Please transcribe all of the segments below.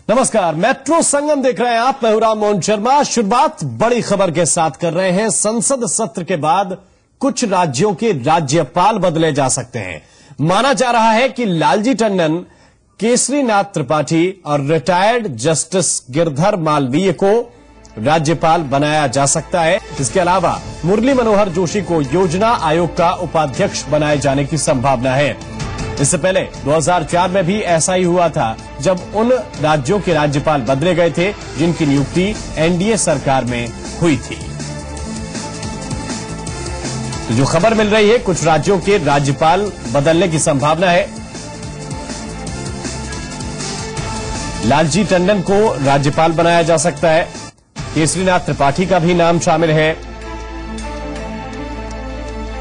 नमस्कार, मेट्रो संगम देख रहे हैं आप। मैं हूं राम मोहन शर्मा। शुरुआत बड़ी खबर के साथ कर रहे हैं। संसद सत्र के बाद कुछ राज्यों के राज्यपाल बदले जा सकते हैं। माना जा रहा है कि लालजी टंडन, केसरीनाथ त्रिपाठी और रिटायर्ड जस्टिस गिरधर मालवीय को राज्यपाल बनाया जा सकता है। इसके अलावा मुरली मनोहर जोशी को योजना आयोग का उपाध्यक्ष बनाए जाने की संभावना है। इससे पहले 2004 में भी ऐसा ही हुआ था, जब उन राज्यों के राज्यपाल बदले गए थे जिनकी नियुक्ति एनडीए सरकार में हुई थी। तो जो खबर मिल रही है, कुछ राज्यों के राज्यपाल बदलने की संभावना है। लालजी टंडन को राज्यपाल बनाया जा सकता है। केसरीनाथ त्रिपाठी का भी नाम शामिल है।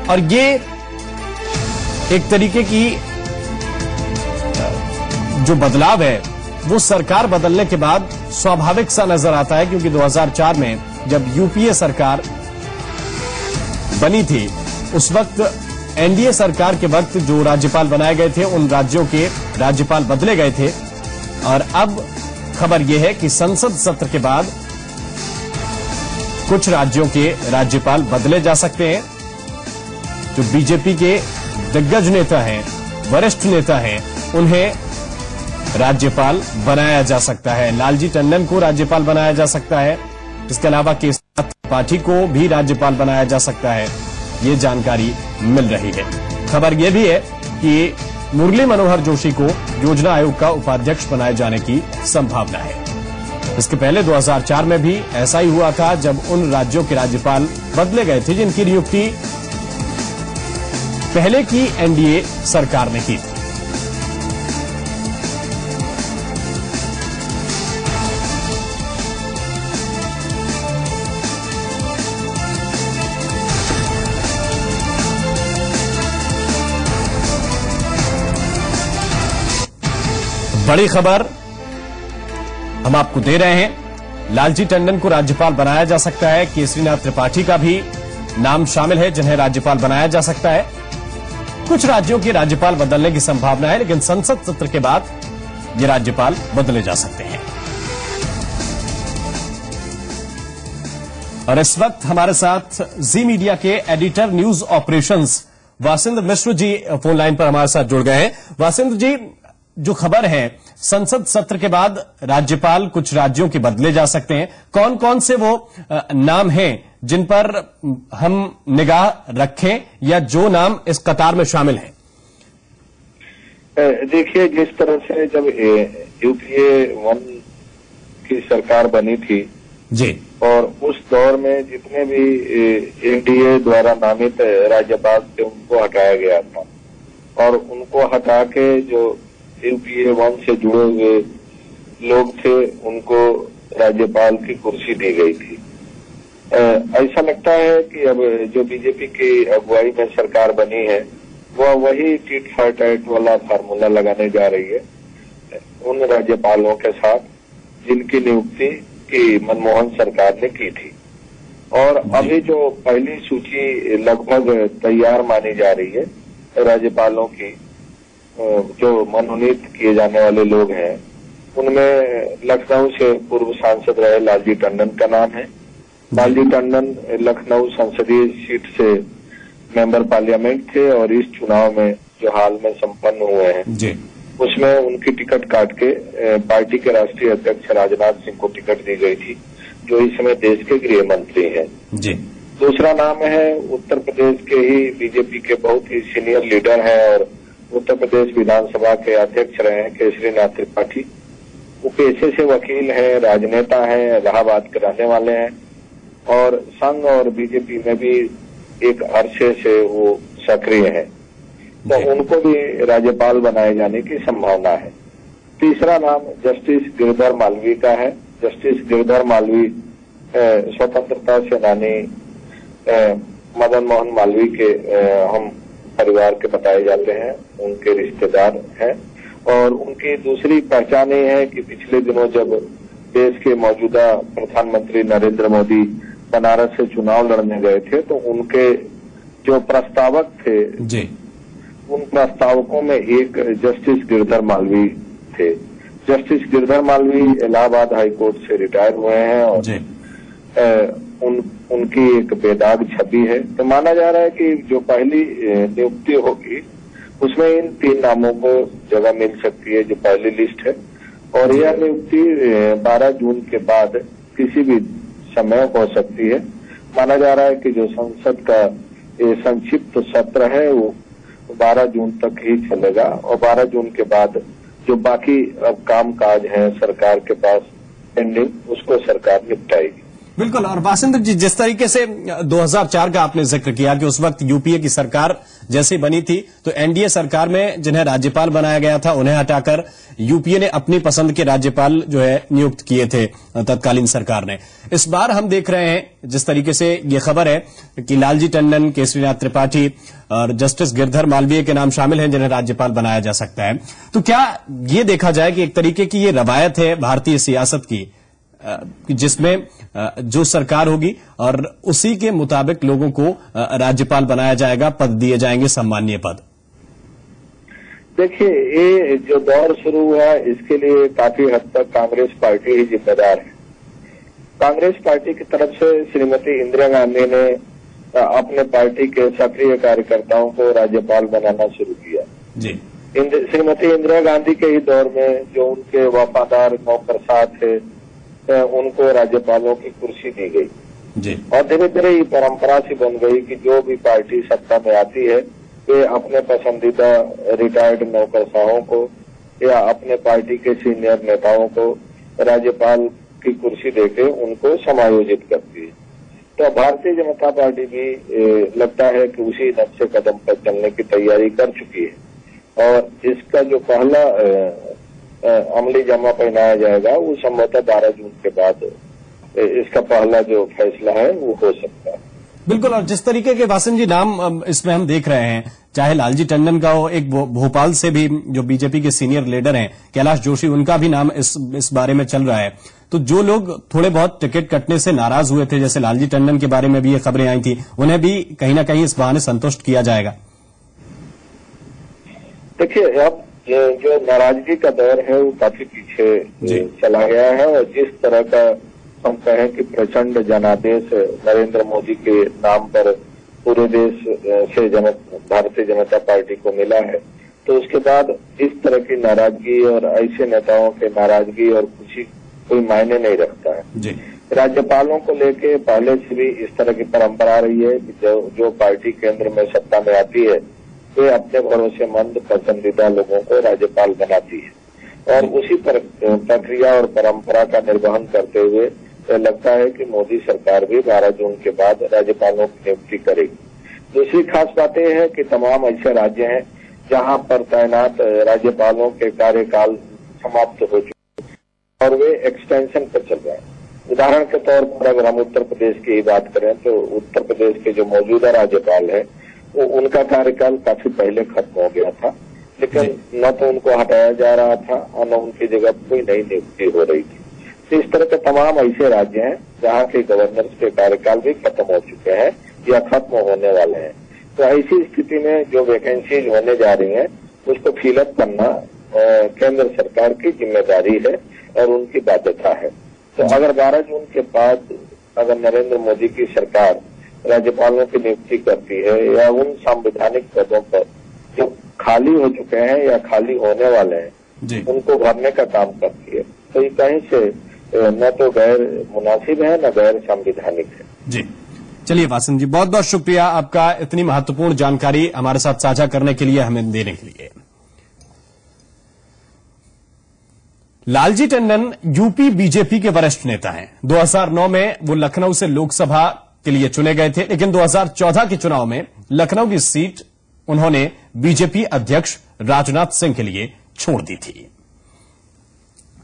और ये एक तरीके की जो बदलाव है वो सरकार बदलने के बाद स्वाभाविक सा नजर आता है, क्योंकि 2004 में जब यूपीए सरकार बनी थी, उस वक्त एनडीए सरकार के वक्त जो राज्यपाल बनाए गए थे, उन राज्यों के राज्यपाल बदले गए थे। और अब खबर यह है कि संसद सत्र के बाद कुछ राज्यों के राज्यपाल बदले जा सकते हैं। जो बीजेपी के दिग्गज नेता हैं, वरिष्ठ नेता हैं, उन्हें राज्यपाल बनाया जा सकता है। लालजी टंडन को राज्यपाल बनाया जा सकता है। इसके अलावा केसरीनाथ त्रिपाठी को भी राज्यपाल बनाया जा सकता है। ये जानकारी मिल रही है। खबर यह भी है कि मुरली मनोहर जोशी को योजना आयोग का उपाध्यक्ष बनाए जाने की संभावना है। इसके पहले 2004 में भी ऐसा ही हुआ था, जब उन राज्यों के राज्यपाल बदले गए थे जिनकी नियुक्ति पहले की एनडीए सरकार ने की थी। बड़ी खबर हम आपको दे रहे हैं। लालजी टंडन को राज्यपाल बनाया जा सकता है। केसरीनाथ त्रिपाठी का भी नाम शामिल है जिन्हें राज्यपाल बनाया जा सकता है। कुछ राज्यों के राज्यपाल बदलने की संभावना है, लेकिन संसद सत्र के बाद ये राज्यपाल बदले जा सकते हैं। और इस वक्त हमारे साथ जी मीडिया के editor news operations Vasind Mishra ji phone line पर हमारे साथ जुड़ गए हैं। वासिंद जी, जो खबर है, संसद सत्र के बाद राज्यपाल कुछ राज्यों के बदले जा सकते हैं। कौन कौन से वो नाम हैं जिन पर हम निगाह रखें, या जो नाम इस कतार में शामिल हैं? देखिए, जिस तरह से जब यूपीए 1 की सरकार बनी थी जी, और उस दौर में जितने भी एनडीए द्वारा नामित राज्यपाल थे उनको हटाया गया था, और उनको हटा के जो यूपीए 1 से जुड़े हुए लोग थे उनको राज्यपाल की कुर्सी दी गई थी। ऐसा लगता है कि अब जो बीजेपी की अगुवाई में सरकार बनी है, वह वही टिट फॉर टैट वाला फार्मूला लगाने जा रही है उन राज्यपालों के साथ जिनकी नियुक्ति की मनमोहन सरकार ने की थी। और अभी जो पहली सूची लगभग तैयार मानी जा रही है राज्यपालों की, जो मनोनीत किए जाने वाले लोग हैं, उनमें लखनऊ से पूर्व सांसद रहे लालजी टंडन का नाम है। लालजी टंडन लखनऊ संसदीय सीट से मेंबर पार्लियामेंट थे, और इस चुनाव में जो हाल में संपन्न हुए हैं जी, उसमें उनकी टिकट काट के पार्टी के राष्ट्रीय अध्यक्ष राजनाथ सिंह को टिकट दी गई थी, जो इस समय देश के गृह मंत्री हैं जी। दूसरा नाम है उत्तर प्रदेश के ही बीजेपी के बहुत ही सीनियर लीडर हैं और उत्तर प्रदेश विधानसभा के अध्यक्ष रहे हैं केसरीनाथ त्रिपाठी। वो पेशे से वकील हैं, राजनेता हैं, इलाहाबाद के रहने वाले हैं, और संघ और बीजेपी में भी एक अरसे से वो सक्रिय हैं, तो उनको भी राज्यपाल बनाए जाने की संभावना है। तीसरा नाम जस्टिस गिरधर मालवीय का है। जस्टिस गिरधर मालवीय स्वतंत्रता सेनानी मदन मोहन मालवीय के हम परिवार के बताए जाते हैं, उनके रिश्तेदार हैं। और उनकी दूसरी पहचान ये है कि पिछले दिनों जब देश के मौजूदा प्रधानमंत्री नरेंद्र मोदी बनारस से चुनाव लड़ने गए थे, तो उनके जो प्रस्तावक थे जी, उन प्रस्तावकों में एक जस्टिस गिरधर मालवीय थे। जस्टिस गिरधर मालवी इलाहाबाद हाईकोर्ट से रिटायर हुए हैं और उनकी एक बेदाग छवि है। तो माना जा रहा है कि जो पहली नियुक्ति होगी उसमें इन 3 नामों को जगह मिल सकती है, जो पहली लिस्ट है। और यह नियुक्ति 12 जून के बाद किसी भी समय हो सकती है। माना जा रहा है कि जो संसद का ये संक्षिप्त सत्र है वो 12 जून तक ही चलेगा और 12 जून के बाद जो बाकी अब काम काज है सरकार के पास पेंडिंग, उसको सरकार निपटाएगी। बिल्कुल। और वासिंदर जी, जिस तरीके से 2004 का आपने जिक्र किया कि उस वक्त यूपीए की सरकार जैसी बनी थी तो एनडीए सरकार में जिन्हें राज्यपाल बनाया गया था उन्हें हटाकर यूपीए ने अपनी पसंद के राज्यपाल जो है नियुक्त किए थे तत्कालीन सरकार ने। इस बार हम देख रहे हैं जिस तरीके से ये खबर है कि लालजी टंडन, केसरीनाथ त्रिपाठी और जस्टिस गिरधर मालवीय के नाम शामिल हैं जिन्हें राज्यपाल बनाया जा सकता है। तो क्या ये देखा जाए कि एक तरीके की ये रवायत है भारतीय सियासत की जिसमें जो सरकार होगी और उसी के मुताबिक लोगों को राज्यपाल बनाया जाएगा, पद दिए जाएंगे, सम्मानीय पद? देखिए, ये जो दौर शुरू हुआ इसके लिए काफी हद तक कांग्रेस पार्टी ही जिम्मेदार है। कांग्रेस पार्टी की तरफ से श्रीमती इंदिरा गांधी ने अपने पार्टी के सक्रिय कार्यकर्ताओं को राज्यपाल बनाना शुरू किया जी। श्रीमती इंदिरा गांधी के ही दौर में जो उनके वफादार नौकरसाद थे उनको राज्यपालों की कुर्सी दी गई जी। और धीरे धीरे ये परंपरा सी बन गई कि जो भी पार्टी सत्ता में आती है वे अपने पसंदीदा रिटायर्ड नौकरशाहों को या अपने पार्टी के सीनियर नेताओं को राज्यपाल की कुर्सी देके उनको समायोजित करती है। तो भारतीय जनता पार्टी भी लगता है कि उसी नक्शे कदम पर चलने की तैयारी कर चुकी है और इसका जो पहला अमली जामा पहनाया जाएगा वो संभवतः 12 जून के बाद इसका पहला जो फैसला है वो हो सकता है। बिल्कुल। और जिस तरीके के वासन जी नाम इसमें हम देख रहे हैं, चाहे लालजी टंडन का हो, एक भोपाल से भी जो बीजेपी के सीनियर लीडर हैं कैलाश जोशी, उनका भी नाम इस बारे में चल रहा है। तो जो लोग थोड़े बहुत टिकट कटने से नाराज हुए थे, जैसे लालजी टंडन के बारे में भी ये खबरें आई थी, उन्हें भी कहीं ना कहीं इस बहाने संतुष्ट किया जाएगा। देखिए, अब जो नाराजगी का दौर है वो काफी पीछे चला गया है और जिस तरह का हम कहें कि प्रचंड जनादेश नरेंद्र मोदी के नाम पर पूरे देश से भारतीय जनता पार्टी को मिला है, तो उसके बाद इस तरह की नाराजगी और ऐसे नेताओं के नाराजगी और खुशी कोई मायने नहीं रखता है जी। राज्यपालों को लेके पहले से भी इस तरह की परंपरा रही है कि जो पार्टी केंद्र में सत्ता में आती है वे अपने भरोसेमंद पसंदीदा लोगों को राज्यपाल बनाती है और उसी प्रक्रिया और परंपरा का निर्वहन करते हुए लगता है कि मोदी सरकार भी 12 जून के बाद राज्यपालों की नियुक्ति करेगी। दूसरी खास बात यह है कि तमाम ऐसे राज्य हैं जहां पर तैनात राज्यपालों के कार्यकाल समाप्त हो चुके और वे एक्सटेंशन पर चल रहे हैं। उदाहरण के तौर पर अगर हम उत्तर प्रदेश की ही बात करें तो उत्तर प्रदेश के जो मौजूदा राज्यपाल है वो उनका कार्यकाल काफी पहले खत्म हो गया था, लेकिन न तो उनको हटाया जा रहा था और न उनकी जगह कोई नई नियुक्ति हो रही थी। तो इस तरह के तमाम ऐसे राज्य हैं जहाँ के गवर्नर्स के कार्यकाल भी खत्म हो चुके हैं या खत्म होने वाले हैं। तो ऐसी स्थिति में जो वैकेंसीज होने जा रही हैं उसको फिलअप करना केंद्र सरकार की जिम्मेदारी है और उनकी बाध्यता है। तो अगर 12 जून के बाद अगर नरेंद्र मोदी की सरकार राज्यपालों की नियुक्ति करती है या उन संवैधानिक पदों पर जो खाली हो चुके हैं या खाली होने वाले हैं उनको भरने का काम करती है, तो ये कहीं से न तो गैर मुनासिब है न गैर संवैधानिक है जी। चलिए वासन जी, बहुत बहुत शुक्रिया आपका इतनी महत्वपूर्ण जानकारी हमारे साथ साझा करने के लिए, हमें देने के लिए। लालजी टंडन यूपी बीजेपी के वरिष्ठ नेता हैं। 2009 में वो लखनऊ से लोकसभा के लिए चुने गए थे, लेकिन 2014 के चुनाव में लखनऊ की सीट उन्होंने बीजेपी अध्यक्ष राजनाथ सिंह के लिए छोड़ दी थी।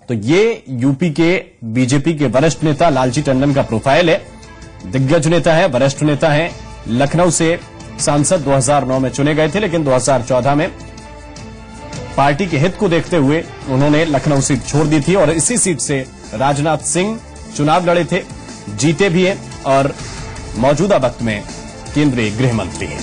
तो ये यूपी के बीजेपी के वरिष्ठ नेता लालजी टंडन का प्रोफाइल है। दिग्गज नेता है, वरिष्ठ नेता है। लखनऊ से सांसद 2009 में चुने गए थे, लेकिन 2014 में पार्टी के हित को देखते हुए उन्होंने लखनऊ सीट छोड़ दी थी और इसी सीट से राजनाथ सिंह चुनाव लड़े थे, जीते भी हैं और मौजूदा वक्त में केंद्रीय गृह मंत्री हैं।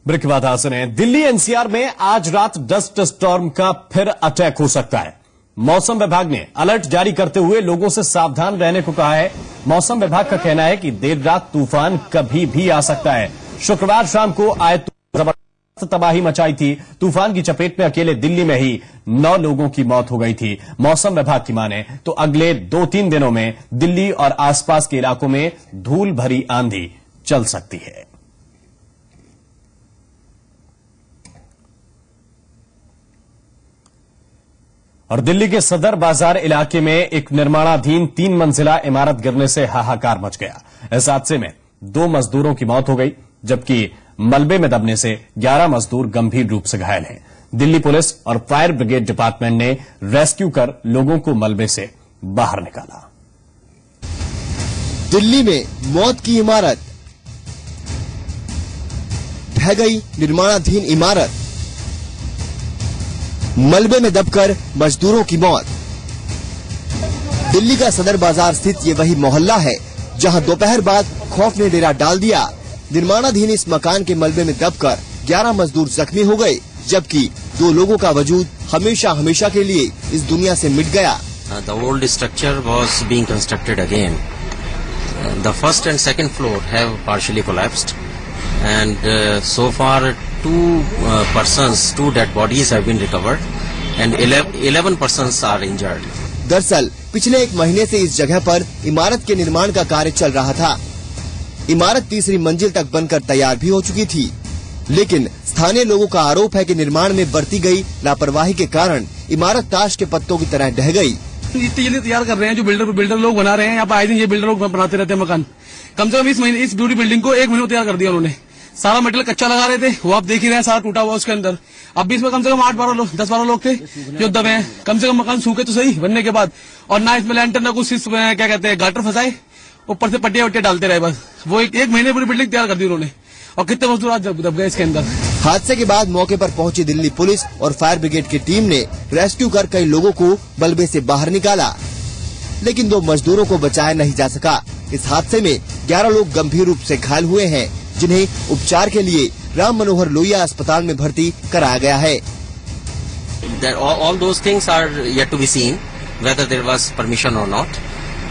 ब्रेक के बाद हाजिर हैं। दिल्ली एनसीआर में आज रात डस्ट स्टॉर्म का फिर अटैक हो सकता है। मौसम विभाग ने अलर्ट जारी करते हुए लोगों से सावधान रहने को कहा है। मौसम विभाग का कहना है कि देर रात तूफान कभी भी आ सकता है। शुक्रवार शाम को आए जबरदस्त तबाही मचाई थी। तूफान की चपेट में अकेले दिल्ली में ही 9 लोगों की मौत हो गई थी। मौसम विभाग की माने तो अगले 2-3 दिनों में दिल्ली और आसपास के इलाकों में धूल भरी आंधी चल सकती है। और दिल्ली के सदर बाजार इलाके में एक निर्माणाधीन 3 मंजिला इमारत गिरने से हाहाकार मच गया। इस हादसे में 2 मजदूरों की मौत हो गई, जबकि मलबे में दबने से 11 मजदूर गंभीर रूप से घायल हैं। दिल्ली पुलिस और फायर ब्रिगेड डिपार्टमेंट ने रेस्क्यू कर लोगों को मलबे से बाहर निकाला। दिल्ली में मौत की इमारत, ढह गई निर्माणाधीन इमारत, मलबे में दबकर मजदूरों की मौत। दिल्ली का सदर बाजार स्थित ये वही मोहल्ला है जहां दोपहर बाद खौफ ने डेरा डाल दिया। निर्माणाधीन इस मकान के मलबे में दबकर 11 मजदूर जख्मी हो गए, जबकि 2 लोगों का वजूद हमेशा हमेशा के लिए इस दुनिया से मिट गया। The old structure was being constructed again. The first and second floor have partially collapsed, and so far 2 dead bodies have been recovered, and 11 persons are injured. दरअसल पिछले 1 महीने से इस जगह पर इमारत के निर्माण का कार्य चल रहा था। इमारत 3री मंजिल तक बनकर तैयार भी हो चुकी थी, लेकिन स्थानीय लोगों का आरोप है कि निर्माण में बरती गई लापरवाही के कारण इमारत ताश के पत्तों की तरह ढह गई। इतनी जल्दी तैयार कर रहे हैं जो बिल्डर लोग बना रहे हैं। यहाँ पर आए दिन ये बिल्डर लोग बनाते रहते हैं मकान। कम से कम इस ब्यूटी बिल्डिंग को 1 महीने में तैयार कर दिया उन्होंने। सारा मटेरियल कच्चा लगा रहे थे, वो आप देख ही रहे हैं, सारा टूटा हुआ उसके अंदर। अब भी इसमें कम से कम 8-12 लोग 10-12 लोग थे जो दबे हैं। कम से कम मकान सूखे तो सही बनने के बाद, और ना इसमें लैंटर ना कुछ क्या कहते हैं गाटर फंसाए, ऊपर से पट्टियां वट्टियां डालते रहे बस। वो एक महीने पूरी बिल्डिंग तैयार कर दी उन्होंने, और कितने मजदूर आज दब गए इसके अंदर। हादसे के बाद मौके पर पहुंची दिल्ली पुलिस और फायर ब्रिगेड की टीम ने रेस्क्यू कर कई लोगों को मलबे से बाहर निकाला, लेकिन 2 मजदूरों को बचाया नहीं जा सका। इस हादसे में 11 लोग गंभीर रूप से घायल हुए हैं, जिन्हें उपचार के लिए राम मनोहर लोहिया अस्पताल में भर्ती कराया गया है। All those things are yet to be seen, whether there was permission or not,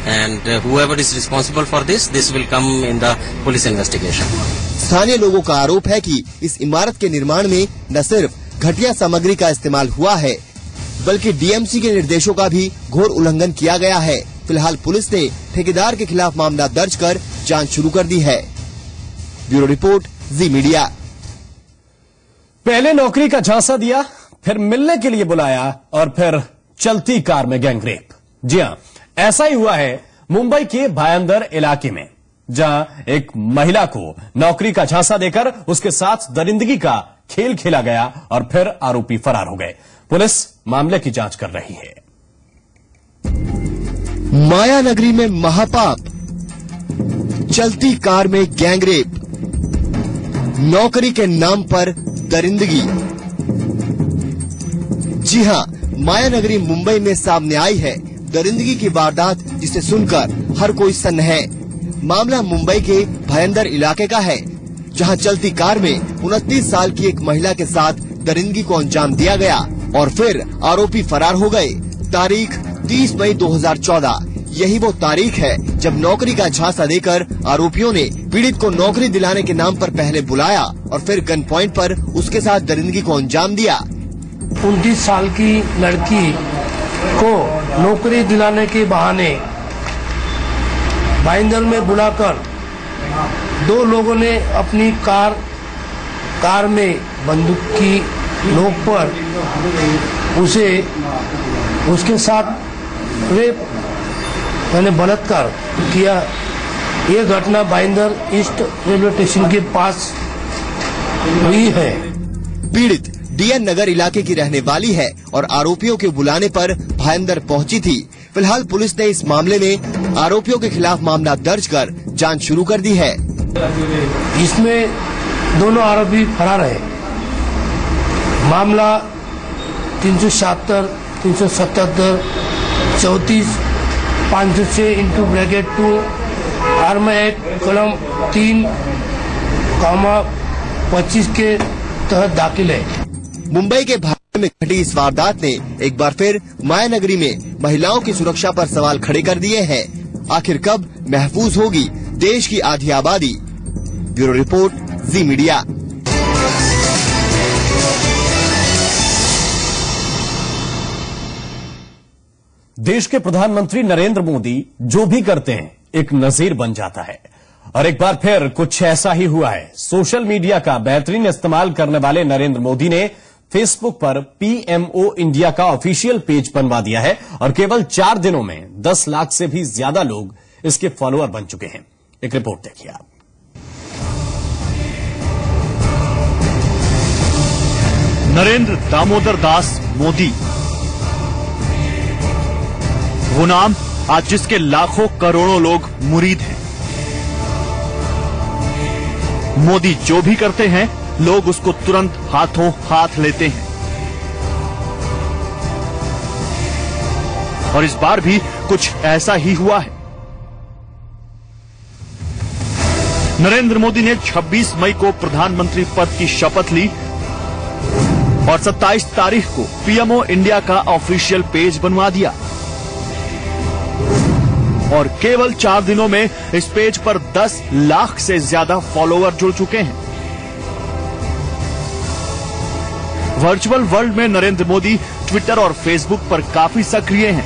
and whoever is responsible for this will come in the police investigation. स्थानीय लोगों का आरोप है कि इस इमारत के निर्माण में न सिर्फ घटिया सामग्री का इस्तेमाल हुआ है, बल्कि डीएमसी के निर्देशों का भी घोर उल्लंघन किया गया है। फिलहाल पुलिस ने ठेकेदार के खिलाफ मामला दर्ज कर जांच शुरू कर दी है। ब्यूरो रिपोर्ट, जी मीडिया। पहले नौकरी का झांसा दिया, फिर मिलने के लिए बुलाया, और फिर चलती कार में गैंगरेप। जी हां, ऐसा ही हुआ है मुंबई के भायंदर इलाके में, जहां एक महिला को नौकरी का झांसा देकर उसके साथ दरिंदगी का खेल खेला गया और फिर आरोपी फरार हो गए। पुलिस मामले की जांच कर रही है। माया नगरी में महापाप, चलती कार में गैंगरेप, नौकरी के नाम पर दरिंदगी। जी हां, माया नगरी मुंबई में सामने आई है दरिंदगी की वारदात, जिसे सुनकर हर कोई सन्न है। मामला मुंबई के भायंदर इलाके का है, जहां चलती कार में 29 साल की एक महिला के साथ दरिंदगी को अंजाम दिया गया और फिर आरोपी फरार हो गए। तारीख 30 मई 2014, यही वो तारीख है जब नौकरी का झांसा देकर आरोपियों ने पीड़ित को नौकरी दिलाने के नाम पर पहले बुलाया और फिर गन पॉइंट पर उसके साथ दरिंदगी को अंजाम दिया। 29 साल की लड़की को नौकरी दिलाने के बहाने भाईंदर में बुलाकर 2 लोगों ने अपनी कार में बंदूक की नोक पर उसके साथ रेप मैंने बलात्कार किया। ये घटना भाईंदर ईस्ट रेलवे स्टेशन के पास हुई है। पीड़ित डीएन नगर इलाके की रहने वाली है और आरोपियों के बुलाने पर भाईंदर पहुंची थी। फिलहाल पुलिस ने इस मामले में आरोपियों के खिलाफ मामला दर्ज कर जांच शुरू कर दी है। इसमें दोनों आरोपी फरार है। मामला 377, 377, 34, 506/2 आर्म एक्ट कलम 3, 25 के तहत दाखिल है। मुंबई के भागल में घटी इस वारदात ने एक बार फिर मायानगरी में महिलाओं की सुरक्षा पर सवाल खड़े कर दिए हैं। आखिर कब महफूज होगी देश की आधी आबादी? ब्यूरो रिपोर्ट, जी मीडिया। देश के प्रधानमंत्री नरेंद्र मोदी जो भी करते हैं एक नजीर बन जाता है और एक बार फिर कुछ ऐसा ही हुआ है। सोशल मीडिया का बेहतरीन इस्तेमाल करने वाले नरेंद्र मोदी ने फेसबुक पर पीएमओ इंडिया का ऑफिशियल पेज बनवा दिया है और केवल 4 दिनों में 10 लाख से भी ज्यादा लोग इसके फॉलोअर बन चुके हैं। एक रिपोर्ट देखिए आप। नरेंद्र दामोदर दास मोदी, वो नाम आज जिसके लाखों करोड़ों लोग मुरीद हैं। मोदी जो भी करते हैं लोग उसको तुरंत हाथों हाथ लेते हैं और इस बार भी कुछ ऐसा ही हुआ है। नरेंद्र मोदी ने 26 मई को प्रधानमंत्री पद की शपथ ली और 27 तारीख को पीएमओ इंडिया का ऑफिशियल पेज बनवा दिया और केवल 4 दिनों में इस पेज पर 10 लाख से ज्यादा फॉलोअर जुड़ चुके हैं। वर्चुअल वर्ल्ड में नरेंद्र मोदी ट्विटर और फेसबुक पर काफी सक्रिय हैं।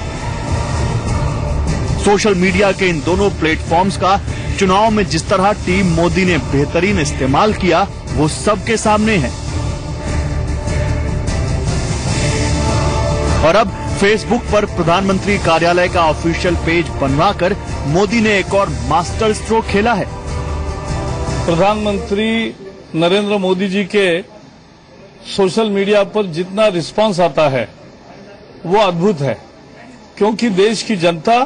सोशल मीडिया के इन दोनों प्लेटफॉर्म्स का चुनाव में जिस तरह टीम मोदी ने बेहतरीन इस्तेमाल किया वो सबके सामने है और अब फेसबुक पर प्रधानमंत्री कार्यालय का ऑफिशियल पेज बनवाकर मोदी ने एक और मास्टर स्ट्रोक खेला है। प्रधानमंत्री नरेंद्र मोदी जी के सोशल मीडिया पर जितना रिस्पांस आता है वो अद्भुत है, क्योंकि देश की जनता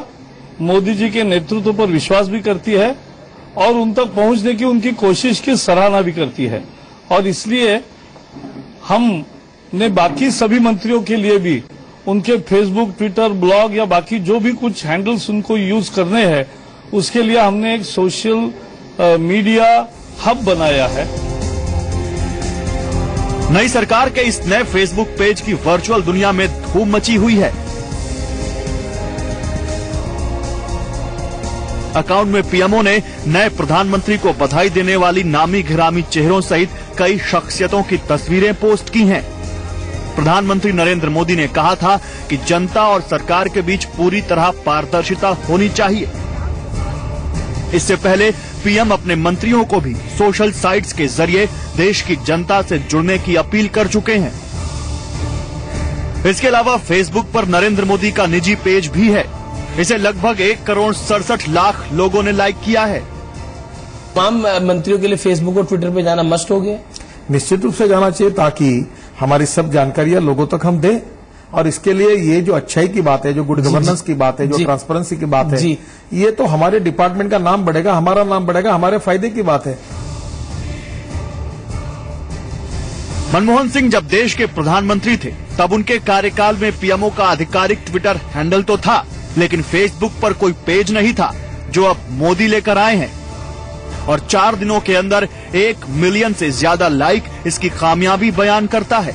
मोदी जी के नेतृत्व पर विश्वास भी करती है और उन तक पहुंचने की उनकी कोशिश की सराहना भी करती है। और इसलिए हमने बाकी सभी मंत्रियों के लिए भी उनके फेसबुक, ट्विटर, ब्लॉग या बाकी जो भी कुछ हैंडल्स उनको यूज करने हैं उसके लिए हमने एक सोशल मीडिया हब बनाया है। नई सरकार के इस नए फेसबुक पेज की वर्चुअल दुनिया में धूम मची हुई है। अकाउंट में पीएमओ ने नए प्रधानमंत्री को बधाई देने वाली नामी गिरामी चेहरों सहित कई शख्सियतों की तस्वीरें पोस्ट की हैं। प्रधानमंत्री नरेंद्र मोदी ने कहा था कि जनता और सरकार के बीच पूरी तरह पारदर्शिता होनी चाहिए। इससे पहले पीएम अपने मंत्रियों को भी सोशल साइट्स के जरिए देश की जनता से जुड़ने की अपील कर चुके हैं। इसके अलावा फेसबुक पर नरेंद्र मोदी का निजी पेज भी है। इसे लगभग 1,67,00,000 लोगों ने लाइक किया है। तमाम मंत्रियों के लिए फेसबुक और ट्विटर पे जाना मस्ट हो गया। निश्चित रूप से जाना चाहिए ताकि हमारी सब जानकारियां लोगों तक हम दें और इसके लिए ये जो अच्छाई की बात है, जो गुड गवर्नेंस की बात है, जो ट्रांसपेरेंसी की बात है, ये तो हमारे डिपार्टमेंट का नाम बढ़ेगा, हमारा नाम बढ़ेगा, हमारे फायदे की बात है। मनमोहन सिंह जब देश के प्रधानमंत्री थे तब उनके कार्यकाल में पीएमओ का आधिकारिक ट्विटर हैंडल तो था, लेकिन फेसबुक पर कोई पेज नहीं था, जो अब मोदी लेकर आए हैं और 4 दिनों के अंदर 1 मिलियन से ज्यादा लाइक इसकी कामयाबी बयान करता है।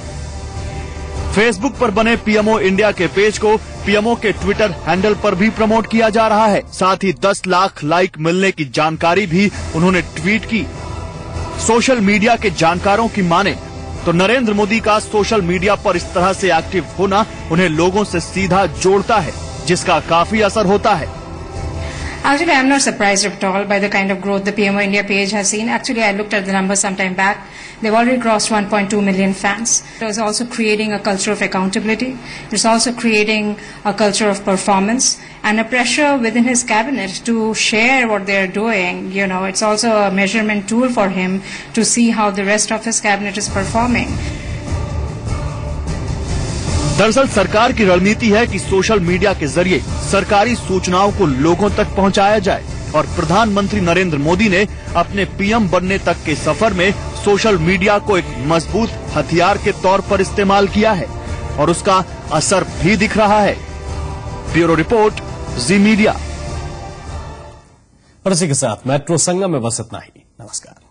फेसबुक पर बने पीएमओ इंडिया के पेज को पीएमओ के ट्विटर हैंडल पर भी प्रमोट किया जा रहा है। साथ ही 10 लाख लाइक मिलने की जानकारी भी उन्होंने ट्वीट की। सोशल मीडिया के जानकारों की माने तो नरेंद्र मोदी का सोशल मीडिया पर इस तरह से एक्टिव होना उन्हें लोगों से सीधा जोड़ता है, जिसका काफी असर होता है। Actually, I'm not surprised at all by the kind of growth the PMO India page has seen. Actually, I looked at the numbers some time back. They've already crossed 1.2 million fans. It was also creating a culture of accountability. It's also creating a culture of performance and a pressure within his cabinet to share what they're doing. You know, it's also a measurement tool for him to see how the rest of his cabinet is performing. दरअसल सरकार की रणनीति है कि social media के जरिए सरकारी सूचनाओं को लोगों तक पहुंचाया जाए और प्रधानमंत्री नरेंद्र मोदी ने अपने पीएम बनने तक के सफर में सोशल मीडिया को एक मजबूत हथियार के तौर पर इस्तेमाल किया है और उसका असर भी दिख रहा है। ब्यूरो रिपोर्ट, जी मीडिया। और इसी के साथ मेट्रो संगम में बस इतना ही। नमस्कार।